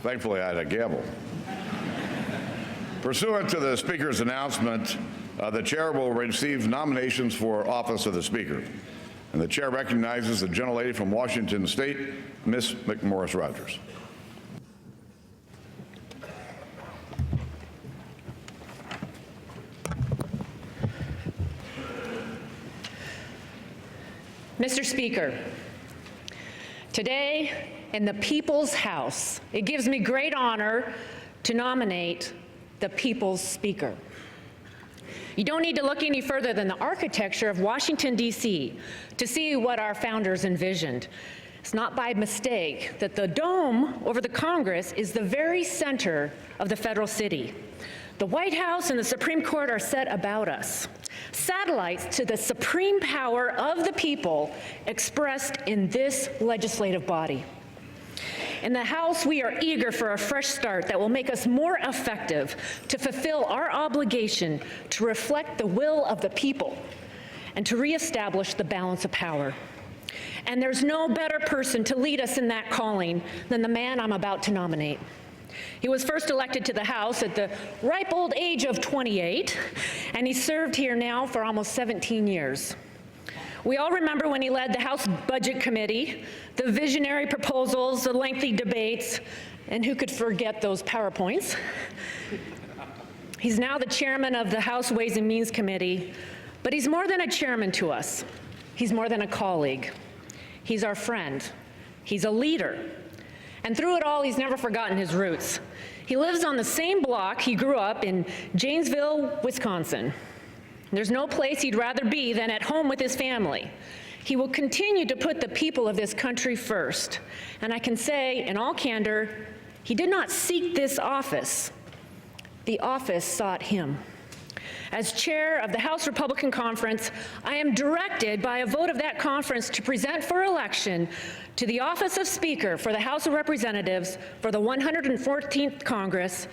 Thankfully, I had a gavel. Pursuant to the Speaker's announcement, the Chair will receive nominations for office of the Speaker. And the Chair recognizes the gentlelady from Washington State, Ms. McMorris Rodgers. Mr. Speaker, today in the People's House, it gives me great honor to nominate the People's Speaker. You don't need to look any further than the architecture of Washington, D.C. to see what our founders envisioned. It's not by mistake that the dome over the Congress is the very center of the federal city. The White House and the Supreme Court are set about us, satellites to the supreme power of the people expressed in this legislative body. In the House, we are eager for a fresh start that will make us more effective to fulfill our obligation to reflect the will of the people and to reestablish the balance of power. And there's no better person to lead us in that calling than the man I'm about to nominate. He was first elected to the House at the ripe old age of 28, and he served here now for almost 17 years. We all remember when he led the House Budget Committee, the visionary proposals, the lengthy debates, and who could forget those PowerPoints? He's now the chairman of the House Ways and Means Committee, but he's more than a chairman to us. He's more than a colleague. He's our friend. He's a leader. And through it all, he's never forgotten his roots. He lives on the same block he grew up in Janesville, Wisconsin. There's no place he'd rather be than at home with his family. He will continue to put the people of this country first. And I can say, in all candor, he did not seek this office. The office sought him. As chair of the House Republican Conference, I am directed by a vote of that conference to present for election to the office of Speaker for the House of Representatives for the 114th Congress,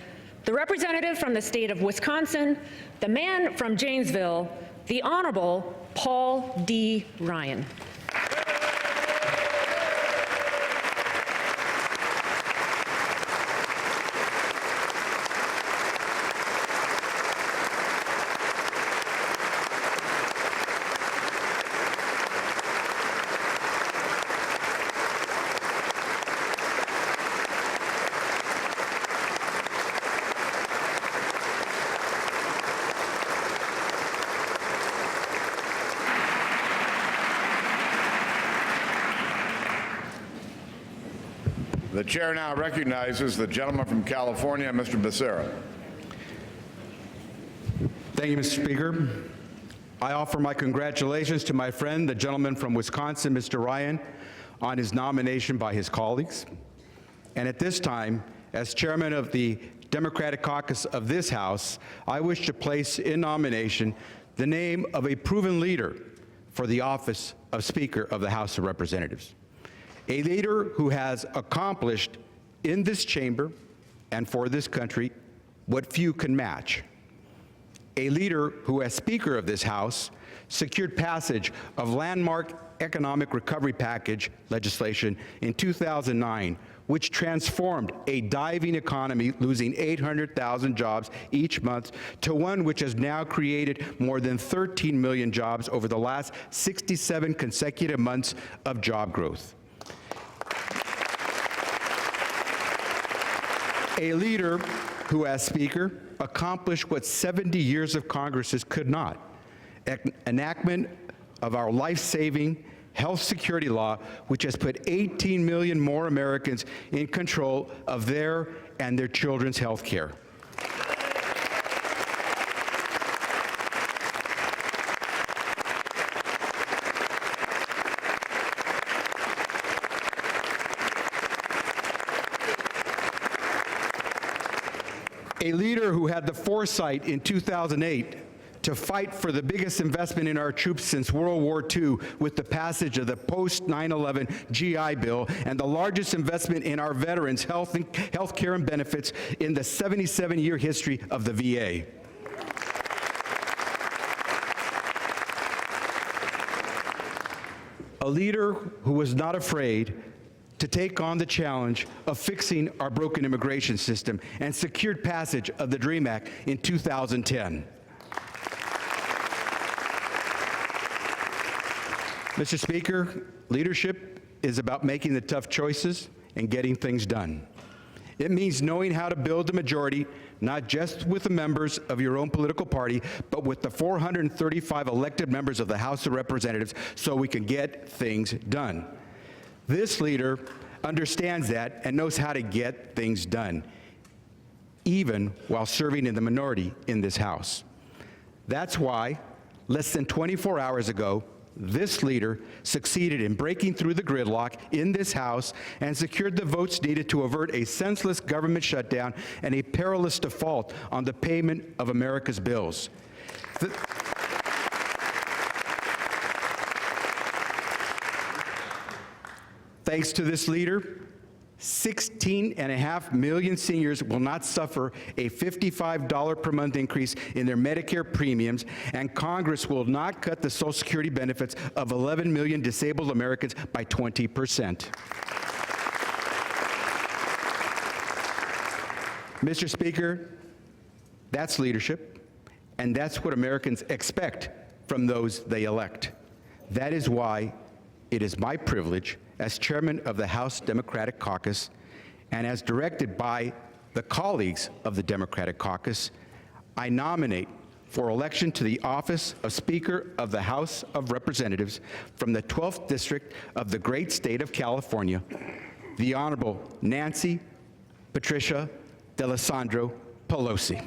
the representative from the state of Wisconsin, the man from Janesville, the Honorable Paul D. Ryan. The chair now recognizes the gentleman from California, Mr. Becerra. Thank you, Mr. Speaker. I offer my congratulations to my friend, the gentleman from Wisconsin, Mr. Ryan, on his nomination by his colleagues. And at this time, as chairman of the Democratic caucus of this House, I wish to place in nomination the name of a proven leader for the office of Speaker of the House of Representatives. A leader who has accomplished in this chamber and for this country what few can match. A leader who, as Speaker of this House, secured passage of landmark economic recovery package legislation in 2009, which transformed a diving economy, losing 800,000 jobs each month, to one which has now created more than 13 million jobs over the last 67 consecutive months of job growth. A leader who, as Speaker, accomplished what 70 years of Congresses could not: enactment of our life-saving health security law, which has put 18 million more Americans in control of their and their children's health care. A leader who had the foresight in 2008 to fight for the biggest investment in our troops since World War II with the passage of the post-9/11 GI Bill and the largest investment in our veterans' health care and benefits in the 77-year history of the VA. A leader who was not afraid to take on the challenge of fixing our broken immigration system and secured passage of the DREAM Act in 2010. Mr. Speaker, leadership is about making the tough choices and getting things done. It means knowing how to build a majority, not just with the members of your own political party, but with the 435 elected members of the House of Representatives so we can get things done. This leader understands that and knows how to get things done, even while serving in the minority in this House. That's why, less than 24 hours ago, this leader succeeded in breaking through the gridlock in this House and secured the votes needed to avert a senseless government shutdown and a perilous default on the payment of America's bills. Thanks to this leader, 16.5 million seniors will not suffer a $55 per month increase in their Medicare premiums, and Congress will not cut the Social Security benefits of 11 million disabled Americans by 20%. Mr. Speaker, that's leadership, and that's what Americans expect from those they elect. That is why it is my privilege as chairman of the House Democratic Caucus and as directed by the colleagues of the Democratic Caucus, I nominate for election to the office of Speaker of the House of Representatives from the 12th District of the great state of California, the Honorable Nancy Patricia D'Alessandro Pelosi.